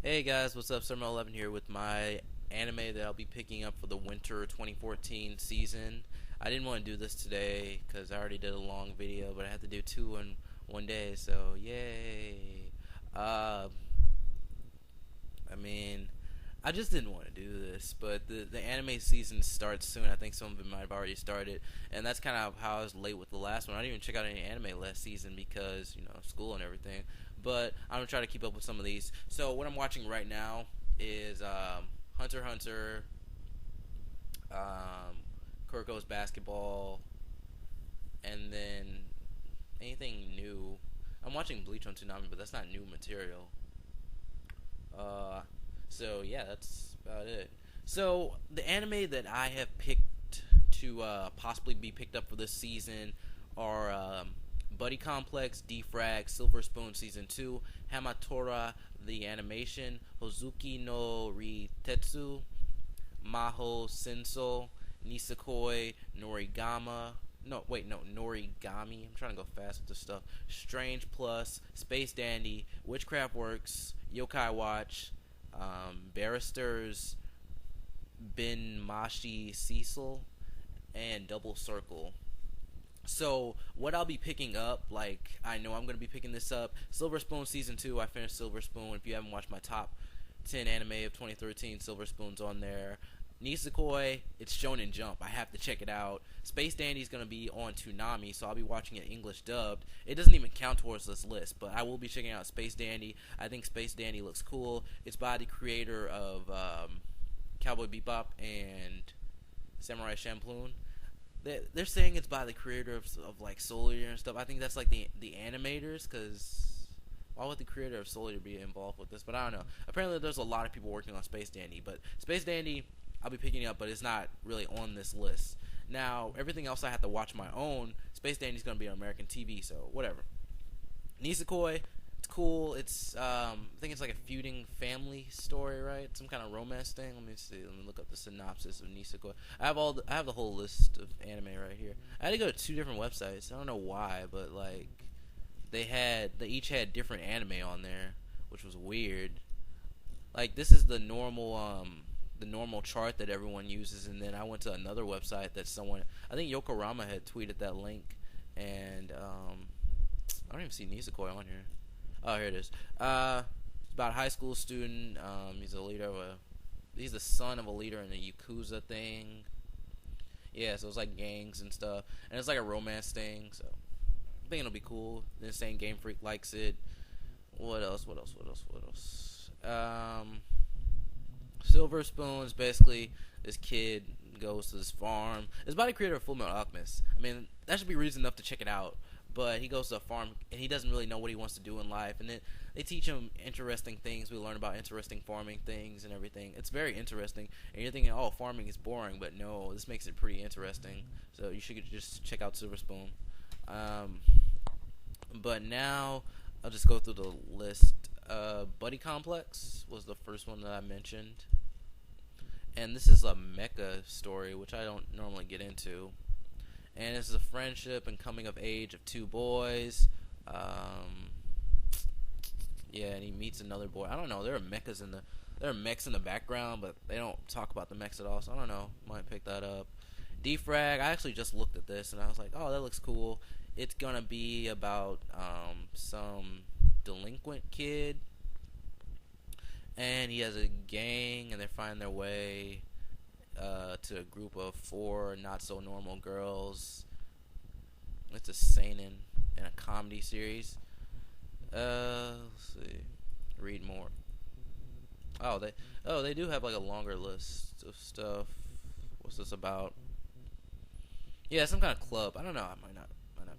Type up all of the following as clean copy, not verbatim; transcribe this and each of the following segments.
Hey guys, what's up? Summer11 here with my anime that I'll be picking up for the winter 2014 season. I didn't want to do this today because I already did a long video, but I had to do two in one day, so yay. Uh, I mean, I just didn't want to do this, but the anime season starts soon. I think some of it might have already started, and that's kind of how I was late with the last one. I didn't even check out any anime last season because, school and everything. But I'm gonna try to keep up with some of these. So what I'm watching right now is Hunter x Hunter, um, Kuriko's Basketball, and then anything new. I'm watching Bleach on Toonami, but that's not new material. Uh, so yeah, that's about it. So the anime that I have picked to possibly be picked up for this season are Buddy Complex, D-Frag, Silver Spoon Season 2, Hamatora the Animation, Hozuki no Ritetsu, Maho Senso, Nisekoi, Norigama. No, wait, no, Norigami. I'm trying to go fast with this stuff. Strange Plus, Space Dandy, Witchcraft Works, Yokai Watch, Barristers, Bin Mashi Cecil, and Double Circle. So what I'll be picking up, like I know I'm going to be picking this up. Silver Spoon Season 2, I finished Silver Spoon. If you haven't watched my top 10 anime of 2013, Silver Spoon's on there. Nisekoi, it's Shonen Jump. I have to check it out. Space Dandy's going to be on Toonami, so I'll be watching it English dubbed. It doesn't even count towards this list, but I will be checking out Space Dandy. I think Space Dandy looks cool. It's by the creator of Cowboy Bebop and Samurai Champloo. They're saying it's by the creator of like Soul Eater and stuff. I think that's like the animators, because why would the creator of Soul Eater be involved with this? But I don't know. Apparently there's a lot of people working on Space Dandy, but Space Dandy I'll be picking up, but it's not really on this list. Now everything else I have to watch my own. Space Dandy's gonna be on American TV, so whatever. Nisekoi, it's cool. It's I think it's like a feuding family story, right? Some kind of romance thing. Let me see. Let me look up the synopsis of Nisekoi. I have the whole list of anime right here. I had to go to two different websites. I don't know why, but like they each had different anime on there, which was weird. Like this is the normal chart that everyone uses, and then I went to another website that someone, I think Yokorama had tweeted that link, and I don't even see Nisekoi on here. Oh, here it is. It's about a high school student. He's the son of a leader in a Yakuza thing. Yeah, so it's like gangs and stuff, and it's like a romance thing. So I think it'll be cool. The Insane Game Freak likes it. What else? Silver Spoons, basically, this kid goes to this farm. It's by the creator of Fullmetal Alchemist. I mean, that should be reason enough to check it out. But he goes to a farm, and he doesn't really know what he wants to do in life. And then they teach him interesting things. We learn about interesting farming things and everything. It's very interesting. And you're thinking, oh, farming is boring. But no, this makes it pretty interesting. So you should just check out Silver Spoon. But now, I'll just go through the list. Buddy Complex was the first one that I mentioned. And this is a mecha story, which I don't normally get into. And this is a friendship and coming of age of two boys. Yeah, and he meets another boy. I don't know. There are mechs in the background, but they don't talk about the mechs at all. So I don't know. Might pick that up. D-Frag. I actually just looked at this and I was like, oh, that looks cool. It's gonna be about some delinquent kid, and he has a gang, and they find their way to a group of four not so normal girls. It's a seinen and a comedy series. Let's see. Read more. They do have like a longer list of stuff. What's this about? Yeah, some kind of club. I don't know. I might not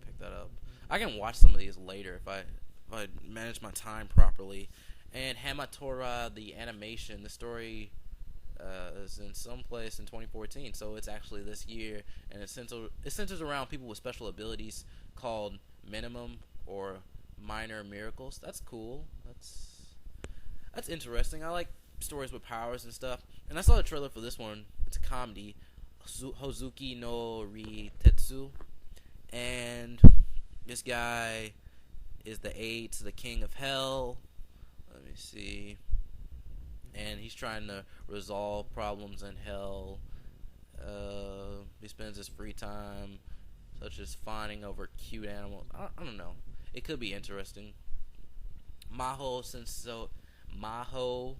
pick that up. I can watch some of these later if I manage my time properly. And Hamatora the animation, the story is in some place in 2014, so it's actually this year, and it centers around people with special abilities called minimum or minor miracles. That's cool. That's interesting. I like stories with powers and stuff. And I saw the trailer for this one. It's a comedy, Hozuki no Ritetsu, and this guy is the king of hell. Let me see. and he's trying to resolve problems in hell. He spends his free time, such as fawning over cute animals. I don't know. It could be interesting. Maho Senso, Maho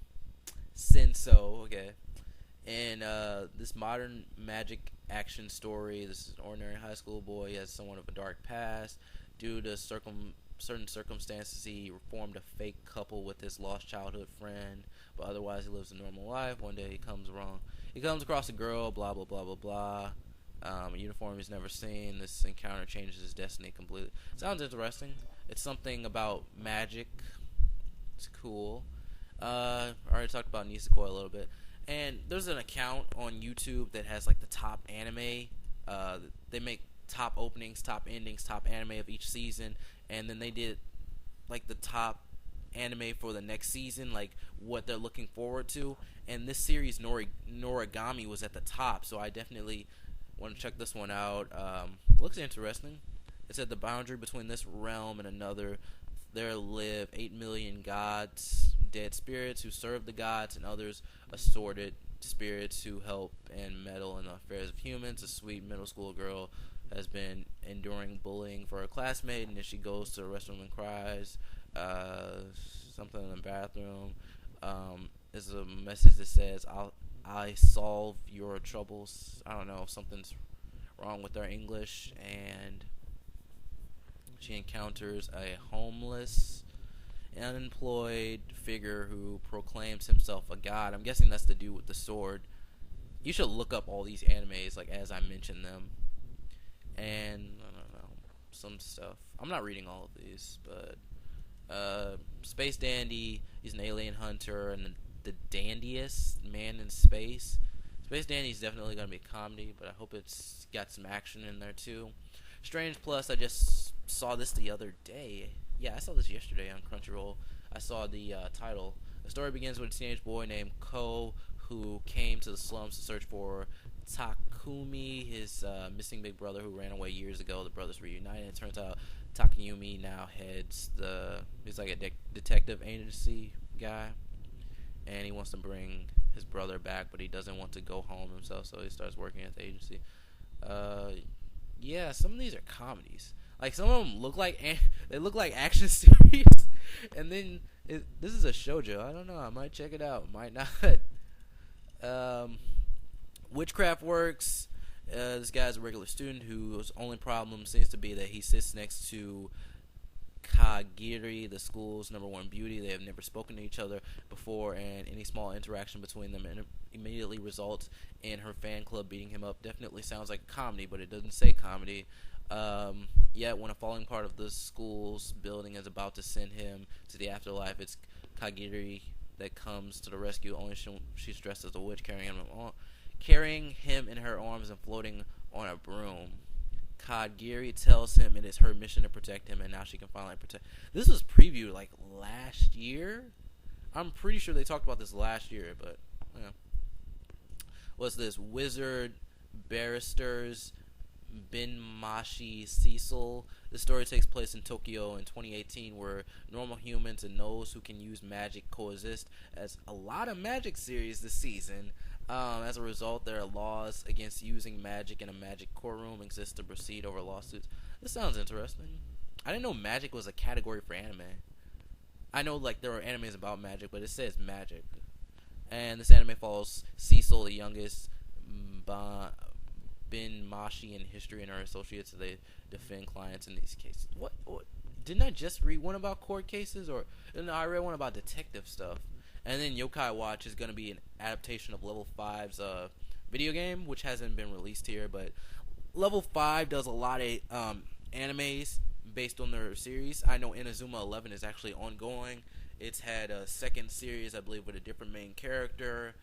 Senso. Okay, and this modern magic action story. This is an ordinary high school boy. He has somewhat of a dark past. Due to certain circumstances, he formed a fake couple with his lost childhood friend, but otherwise he lives a normal life. One day he comes across a girl, blah blah blah blah blah. A uniform he's never seen. This encounter changes his destiny completely. Sounds interesting. It's something about magic. It's cool. I already talked about Nisekoi a little bit. And there's an account on YouTube that has like the top anime. They make top openings, top endings, top anime of each season, and then they did like the top anime for the next season, like what they're looking forward to. And this series Noragami was at the top, so I definitely want to check this one out. Looks interesting. It said the boundary between this realm and another, there live 8 million gods, dead spirits who serve the gods, and others assorted spirits who help and meddle in the affairs of humans. A sweet middle school girl has been enduring bullying for her classmate, and then she goes to the restroom and cries. Something in the bathroom. There's a message that says, I solve your troubles. I don't know if something's wrong with their English. And she encounters a homeless, unemployed figure who proclaims himself a god. I'm guessing that's the dude with the sword. You should look up all these animes, like, as I mentioned them. And I don't know, some stuff. I'm not reading all of these, but Space Dandy, he's an alien hunter and the dandiest man in space. Space Dandy is definitely going to be a comedy, but I hope it's got some action in there too. Strange Plus, I just saw this the other day. Yeah, I saw this yesterday on Crunchyroll. I saw the title. The story begins with a teenage boy named Ko who came to the slums to search for Takumi, his missing big brother who ran away years ago. The brothers reunited. It turns out Takumi now heads he's like a detective agency guy, and he wants to bring his brother back, but he doesn't want to go home himself, so he starts working at the agency. Yeah, some of these are comedies. Like, some of them look like they look like action series, and then this is a shoujo. I don't know. I might check it out. Might not. Witchcraft Works. This guy's a regular student whose only problem seems to be that he sits next to Kagiri, the school's #1 beauty. They have never spoken to each other before, and any small interaction between them immediately results in her fan club beating him up. Definitely sounds like a comedy, but it doesn't say comedy. Yet when a falling part of the school's building is about to send him to the afterlife, it's Kagiri that comes to the rescue. Only she's dressed as a witch, carrying him in her arms and floating on a broom. Kagiri tells him it is her mission to protect him, and now she can finally protect. This was previewed like last year. I'm pretty sure they talked about this last year, but yeah. What's this? Wizard Barristers Binmashi Cecil. The story takes place in Tokyo in 2018, where normal humans and those who can use magic coexist. As a lot of magic series this season. As a result, there are laws against using magic in a magic courtroom exist to proceed over lawsuits. This sounds interesting. I didn't know magic was a category for anime. I know like there are animes about magic, but it says magic. And this anime follows Cecil, the youngest Binmashi in history, and her associates. So they defend clients in these cases. What? Didn't I just read one about court cases? Or no, I read one about detective stuff. And then Yokai Watch is going to be an adaptation of Level 5's video game, which hasn't been released here. But Level 5 does a lot of animes based on their series. I know Inazuma 11 is actually ongoing. It's had a second series, I believe, with a different main character.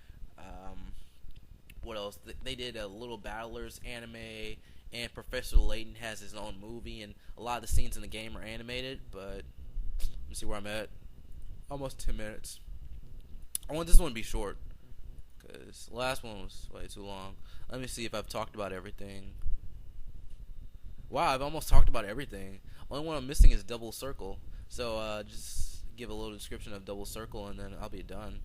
What else? They did a Little Battlers anime, and Professor Layton has his own movie, and a lot of the scenes in the game are animated. But let me see where I'm at. Almost 10 minutes. I want this one to be short, because the last one was way too long. Let me see if I've talked about everything. Wow, I've almost talked about everything. Only one I'm missing is Double Circle. So just give a little description of Double Circle, and then I'll be done.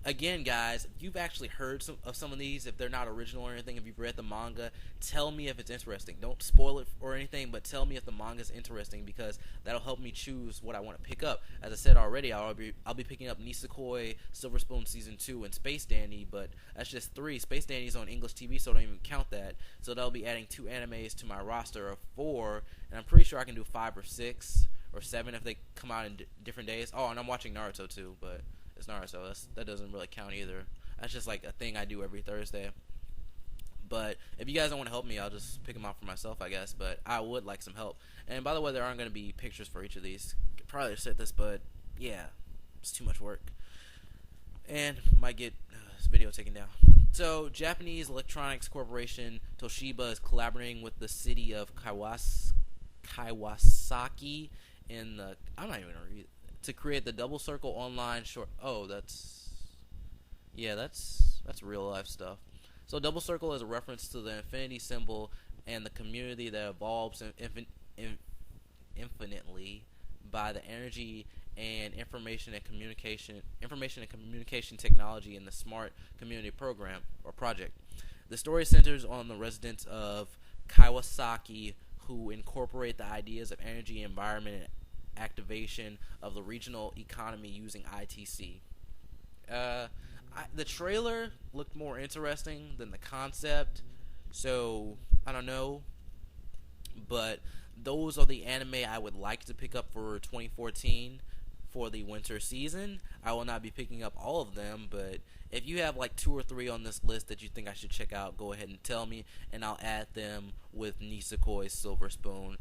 again, guys, if you've actually heard of some of these, if they're not original or anything, if you've read the manga, tell me if it's interesting. Don't spoil it or anything, but tell me if the manga is interesting, because that'll help me choose what I want to pick up. As I said already, I'll be picking up Nisekoi, Silver Spoon Season 2, and Space Dandy, but that's just 3. Space Dandy's on English TV, so don't even count that. So they'll be adding 2 animes to my roster of 4, and I'm pretty sure I can do 5 or 6 or 7 if they come out in different days. Oh, and I'm watching Naruto too, but it's Naruto. That doesn't really count either. That's just like a thing I do every Thursday. But if you guys don't want to help me, I'll just pick them out for myself, I guess. But I would like some help. And by the way, there aren't going to be pictures for each of these. Could probably said this, but yeah, it's too much work. And might get this video taken down. So, Japanese Electronics Corporation Toshiba is collaborating with the city of Kawasaki in the I'm not even gonna read to create the Double Circle online short. Oh, that's real life stuff. So, Double Circle is a reference to the infinity symbol and the community that evolves infinitely by the energy and information and communication technology in the Smart Community Program or project. The story centers on the residents of Kawasaki who incorporate the ideas of energy, environment, and activation of the regional economy using ITC. The trailer looked more interesting than the concept, so I don't know, but those are the anime I would like to pick up for 2014 for the winter season. I will not be picking up all of them, but if you have like 2 or 3 on this list that you think I should check out, go ahead and tell me, and I'll add them with Nisekoi, Silver Spoon,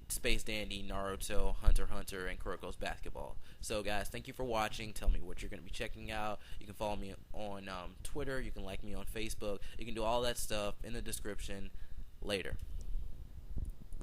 Space Dandy, Naruto, Hunter x Hunter, and Kuroko's Basketball. So guys, thank you for watching. Tell me what you're going to be checking out. You can follow me on Twitter. You can like me on Facebook. You can do all that stuff in the description. Later.